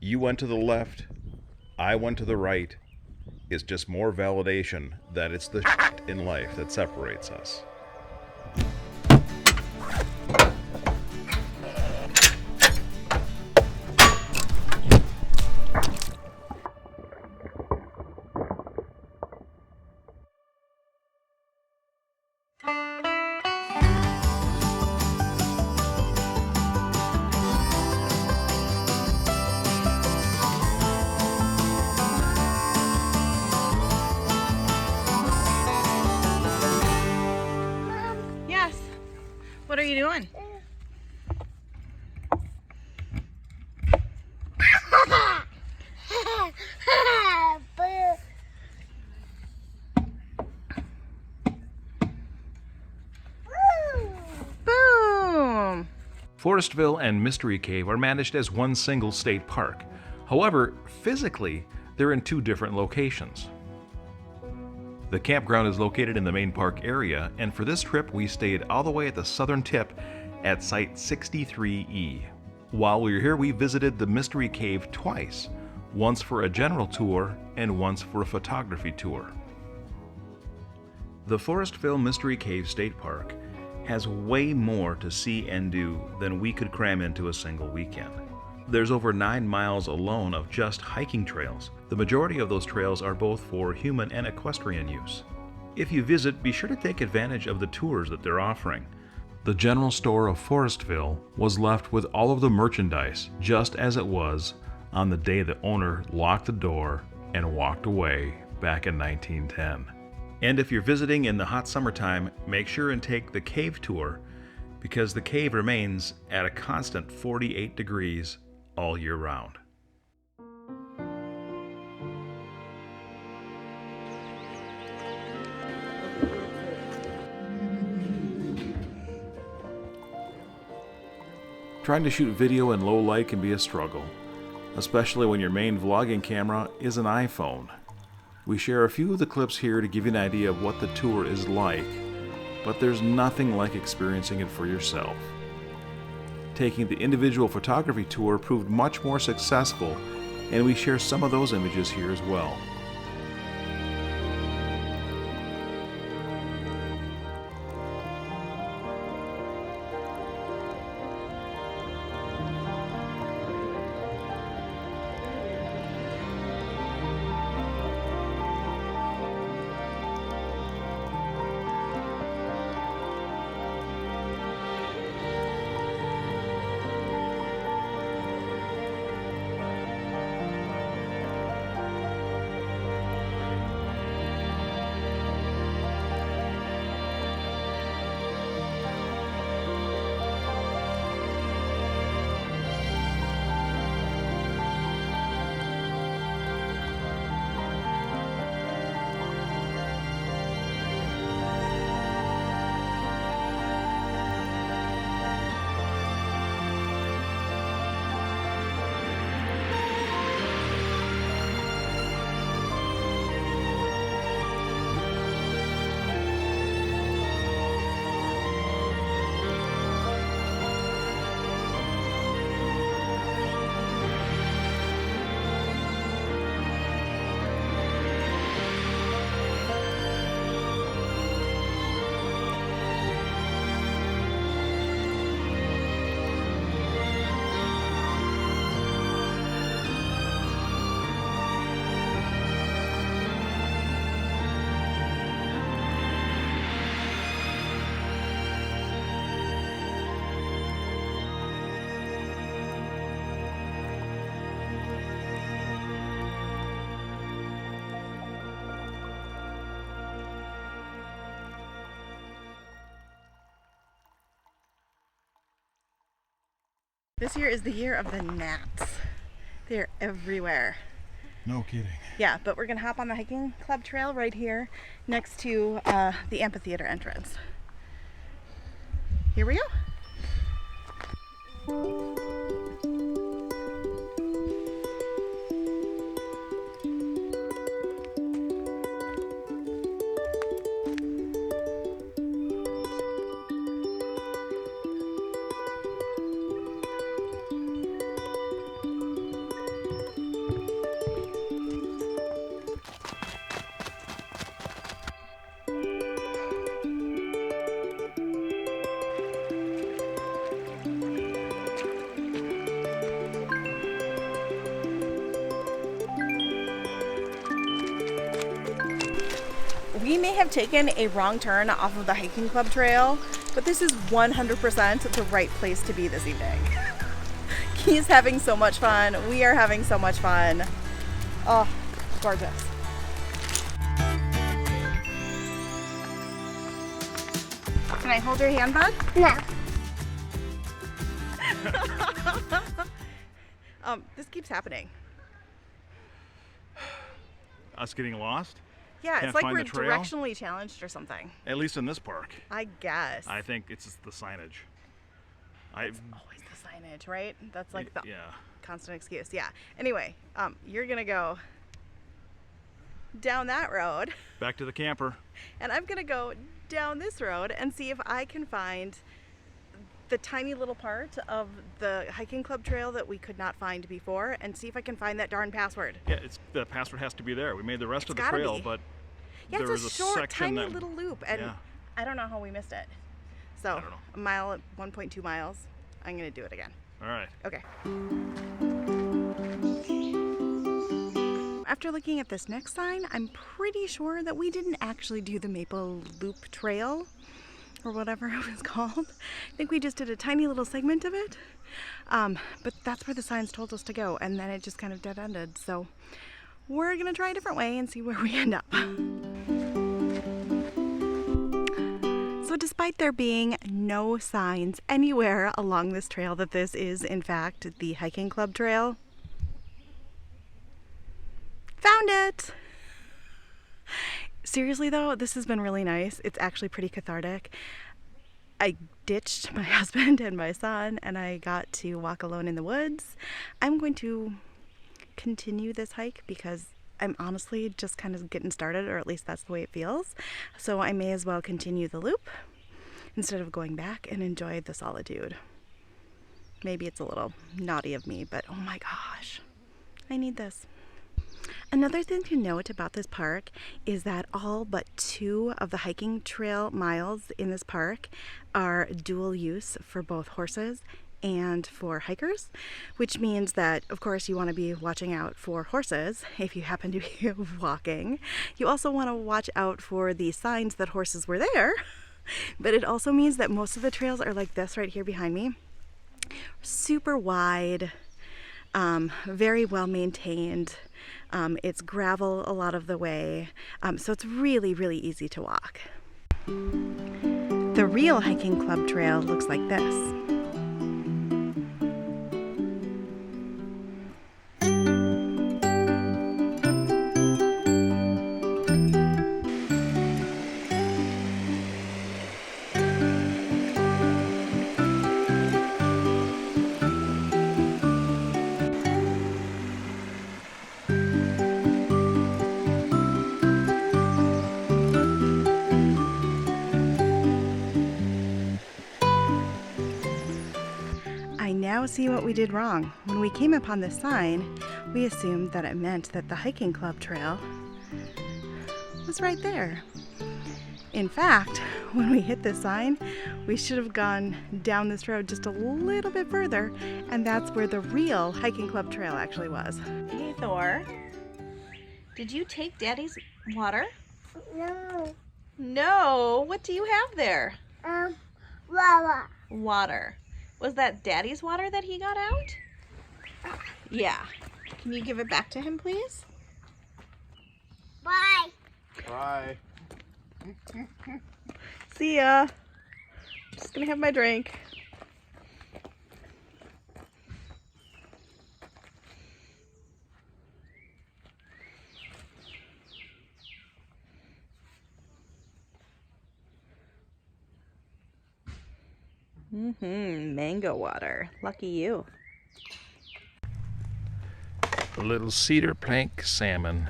You went to the left, I went to the right. It's just more validation that it's the shit in life that separates us. Yes. What are you doing? Boom! Forestville and Mystery Cave are managed as one single state park. However, physically, they're in two different locations. The campground is located in the main park area, and for this trip we stayed all the way at the southern tip at Site 63E. While we were here, we visited the Mystery Cave twice, once for a general tour and once for a photography tour. The Forestville Mystery Cave State Park has way more to see and do than we could cram into a single weekend. There's over 9 miles alone of just hiking trails. The majority of those trails are both for human and equestrian use. If you visit, be sure to take advantage of the tours that they're offering. The general store of Forestville was left with all of the merchandise just as it was on the day the owner locked the door and walked away back in 1910. And if you're visiting in the hot summertime, make sure and take the cave tour because the cave remains at a constant 48 degrees all year round. Trying to shoot video in low light can be a struggle, especially when your main vlogging camera is an iPhone. We share a few of the clips here to give you an idea of what the tour is like, but there's nothing like experiencing it for yourself. Taking the individual photography tour proved much more successful, and we share some of those images here as well. This year is the year of the gnats. They're everywhere. No kidding. Yeah, but we're gonna hop on the hiking club trail right here next to the amphitheater entrance. Here we go. have taken a wrong turn off of the hiking club trail, but this is 100% the right place to be this evening. He's having so much fun. We are having so much fun. Oh, gorgeous. Can I hold your hand, bud? No. This keeps happening. Us getting lost? Yeah, Can't it's like find we're the trail? directionally challenged or something. At least in this park. I guess. I think it's the signage. It's always the signage, right? That's like the yeah. constant excuse. Yeah. Anyway, you're gonna go down that road, Back to the camper. and I'm gonna go down this road and see if I can find the tiny little part of the hiking club trail that we could not find before, and see if I can find that darn password. Yeah, the password has to be there. We made the rest It's of the gotta trail, be. but Yeah, there it's was a short, section tiny that little loop, and yeah. I don't know how we missed it. So, I don't know. a mile, 1.2 miles. I'm gonna do it again. All right. Okay. After looking at this next sign, I'm pretty sure that we didn't actually do the Maple Loop Trail, or whatever it was called. I think we just did a tiny little segment of it. But that's where the signs told us to go, and then it just kind of dead-ended. So we're gonna try a different way and see where we end up. So despite there being no signs anywhere along this trail that this is in fact the hiking club trail, found it! Seriously though, this has been really nice. It's actually pretty cathartic. I ditched my husband and my son and I got to walk alone in the woods. I'm going to continue this hike because I'm honestly just kind of getting started, or at least that's the way it feels. So I may as well continue the loop instead of going back and enjoy the solitude. Maybe it's a little naughty of me, but oh my gosh, I need this. Another thing to note about this park is that all but 2 of the hiking trail miles in this park are dual use for both horses and for hikers, which means that, of course, you want to be watching out for horses if you happen to be walking. You also want to watch out for the signs that horses were there, but it also means that most of the trails are like this right here behind me. Super wide, very well maintained. It's gravel a lot of the way, so it's really, really easy to walk. The real hiking club trail looks like this. Now see what we did wrong. When we came upon this sign, we assumed that it meant that the hiking club trail was right there. In fact, when we hit this sign, we should have gone down this road just a little bit further, and that's where the real hiking club trail actually was. Hey Thor, did you take Daddy's water? No. No, what do you have there? Wawa. Water. Was that Daddy's water that he got out? Yeah. Can you give it back to him, please? Bye. Bye. See ya. Just gonna have my drink. Mango water. Lucky you. A little cedar plank salmon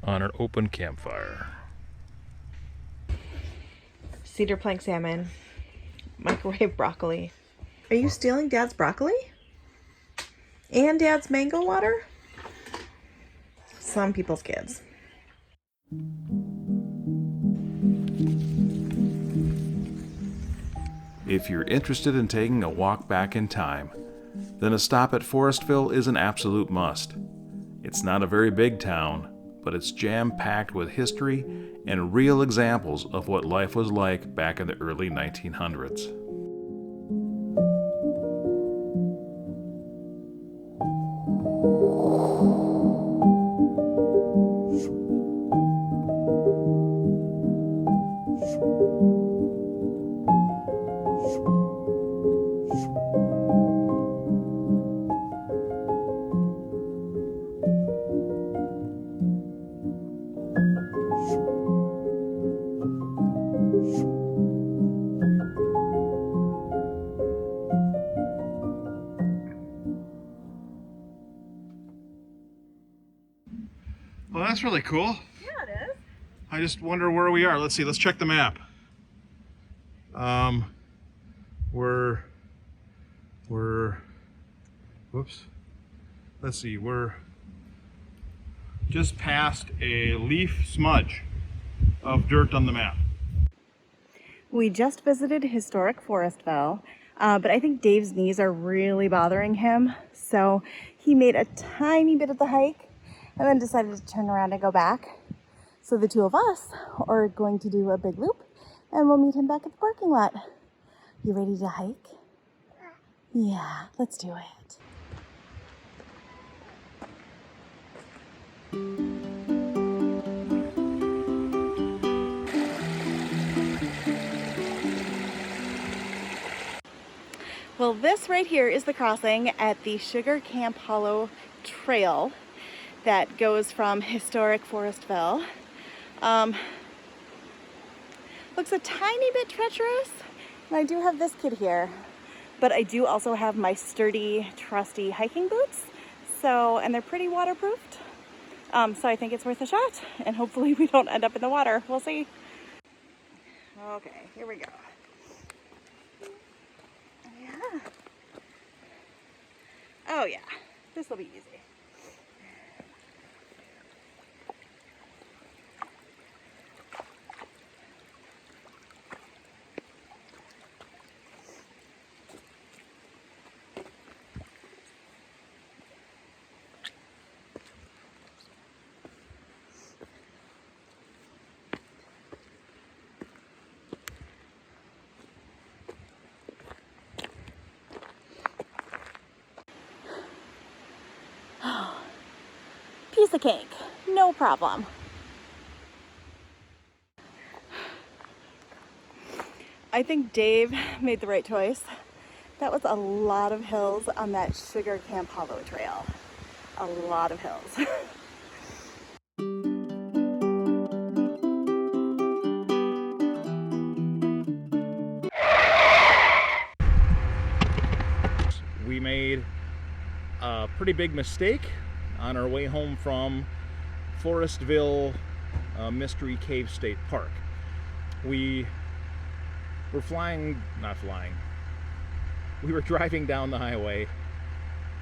on an open campfire. Cedar plank salmon. Microwave broccoli. Are you stealing Dad's broccoli? And Dad's mango water? Some people's kids. If you're interested in taking a walk back in time, then a stop at Forestville is an absolute must. It's not a very big town, but it's jam-packed with history and real examples of what life was like back in the early 1900s. Well, that's really cool. Yeah, it is. I just wonder where we are. Let's see. Let's check the map. Whoops. Let's see. We're just past a leaf smudge of dirt on the map. We just visited historic Forestville, but I think Dave's knees are really bothering him, so he made a tiny bit of the hike and then decided to turn around and go back. So the two of us are going to do a big loop, and we'll meet him back at the parking lot. You ready to hike? Yeah, let's do it. Well, this right here is the crossing at the Sugar Camp Hollow Trail that goes from historic Forestville. Looks a tiny bit treacherous, and I do have this kid here, but I do also have my sturdy, trusty hiking boots, and they're pretty waterproofed. So I think it's worth a shot, and hopefully we don't end up in the water. We'll see. Okay, here we go. Yeah. Oh yeah, this will be easy. Piece of cake, no problem. I think Dave made the right choice. That was a lot of hills on that Sugar Camp Hollow Trail. A lot of hills. We made a pretty big mistake on our way home from Forestville Mystery Cave State Park. We were we were driving down the highway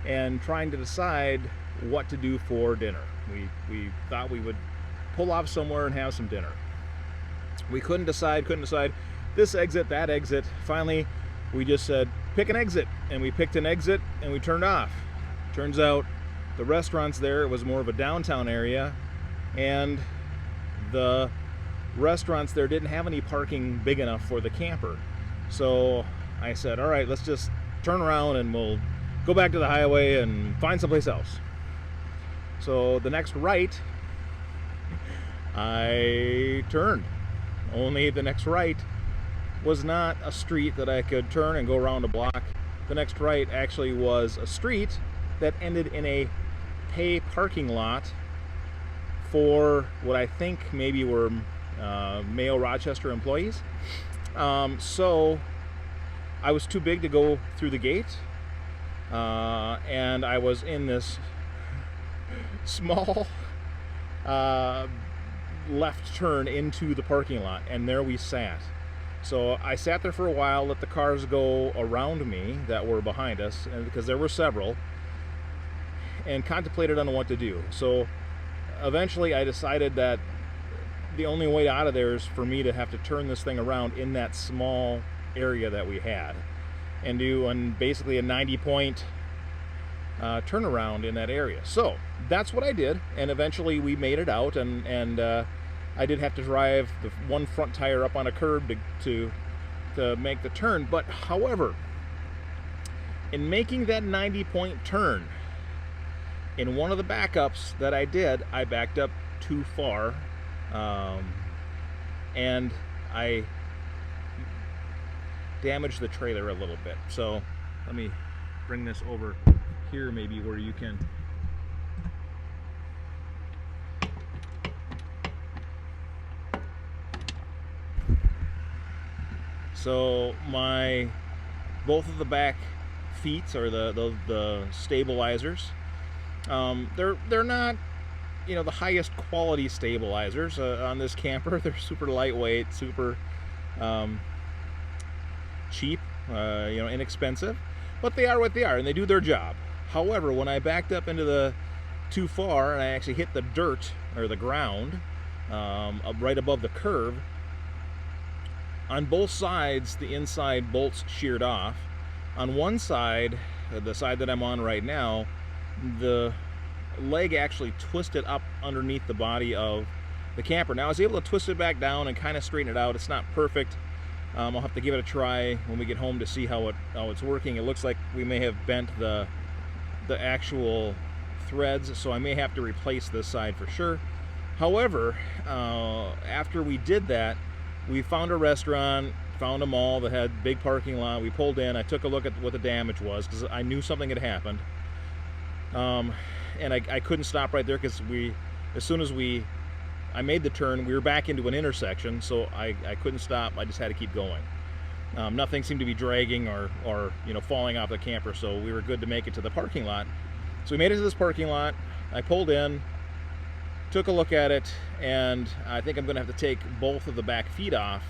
and trying to decide what to do for dinner. We thought we would pull off somewhere and have some dinner. We couldn't decide this exit, that exit. Finally, we just said, pick an exit, and we picked an exit and we turned off. Turns out the restaurants there, it was more of a downtown area, and the restaurants there didn't have any parking big enough for the camper. So I said, all right, let's just turn around and we'll go back to the highway and find someplace else. So the next right, I turned. Only the next right was not a street that I could turn and go around a block. The next right actually was a street that ended in a pay parking lot for what I think maybe were Mayo Rochester employees. So I was too big to go through the gate, and I was in this small left turn into the parking lot, and there we sat. So I sat there for a while, let the cars go around me that were behind us, and because there were several, and contemplated on what to do. So eventually I decided that the only way out of there is for me to have to turn this thing around in that small area that we had and do basically a 90-point turnaround in that area. So that's what I did, and eventually we made it out, and I did have to drive the one front tire up on a curb to make the turn. But however, in making that 90-point turn, in one of the backups that I did, I backed up too far, and I damaged the trailer a little bit. So let me bring this over here, maybe where you can so both of the back feet, or the stabilizers, they're not, you know, the highest quality stabilizers on this camper. They're super lightweight, super cheap, you know, inexpensive, but they are what they are, and they do their job. However, when I backed up into too far, and I actually hit the dirt, or the ground, right above the curve, on both sides the inside bolts sheared off. On one side, the side that I'm on right now, the leg actually twisted up underneath the body of the camper. Now I was able to twist it back down and kind of straighten it out. It's not perfect. I'll have to give it a try when we get home to see how it's working. It looks like we may have bent the actual threads, so I may have to replace this side for sure. However, after we did that, we found a restaurant, found a mall that had big parking lot. We pulled in. I took a look at what the damage was, because I knew something had happened. And I couldn't stop right there, because as soon as I made the turn, we were back into an intersection, so I couldn't stop. I just had to keep going. Nothing seemed to be dragging or you know, falling off the camper, so we were good to make it to the parking lot. So we made it to this parking lot. I pulled in, took a look at it, and I think I'm going to have to take both of the back feet off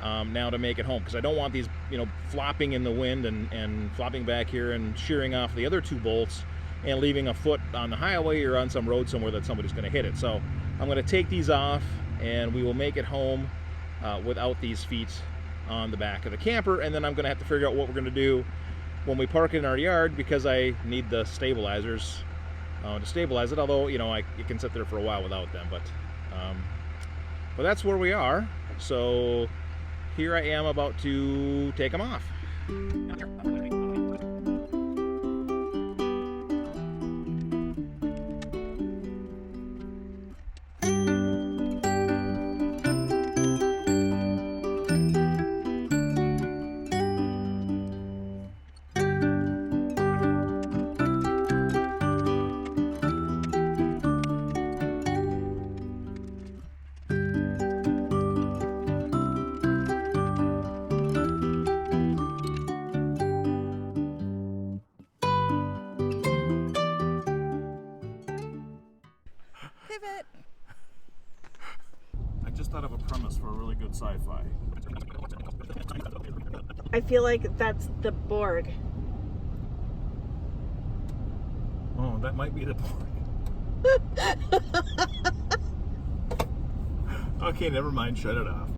now to make it home, because I don't want these, you know, flopping in the wind and flopping back here and shearing off the other two bolts and leaving a foot on the highway or on some road somewhere that somebody's going to hit it. So I'm going to take these off, and we will make it home without these feet on the back of the camper. And then I'm going to have to figure out what we're going to do when we park it in our yard, because I need the stabilizers to stabilize it. Although, you know, it can sit there for a while without them. But that's where we are. So here I am about to take them off. Pivot. I just thought of a premise for a really good sci-fi. I feel like that's the Borg. Oh, that might be the point. Okay, never mind. Shut it off.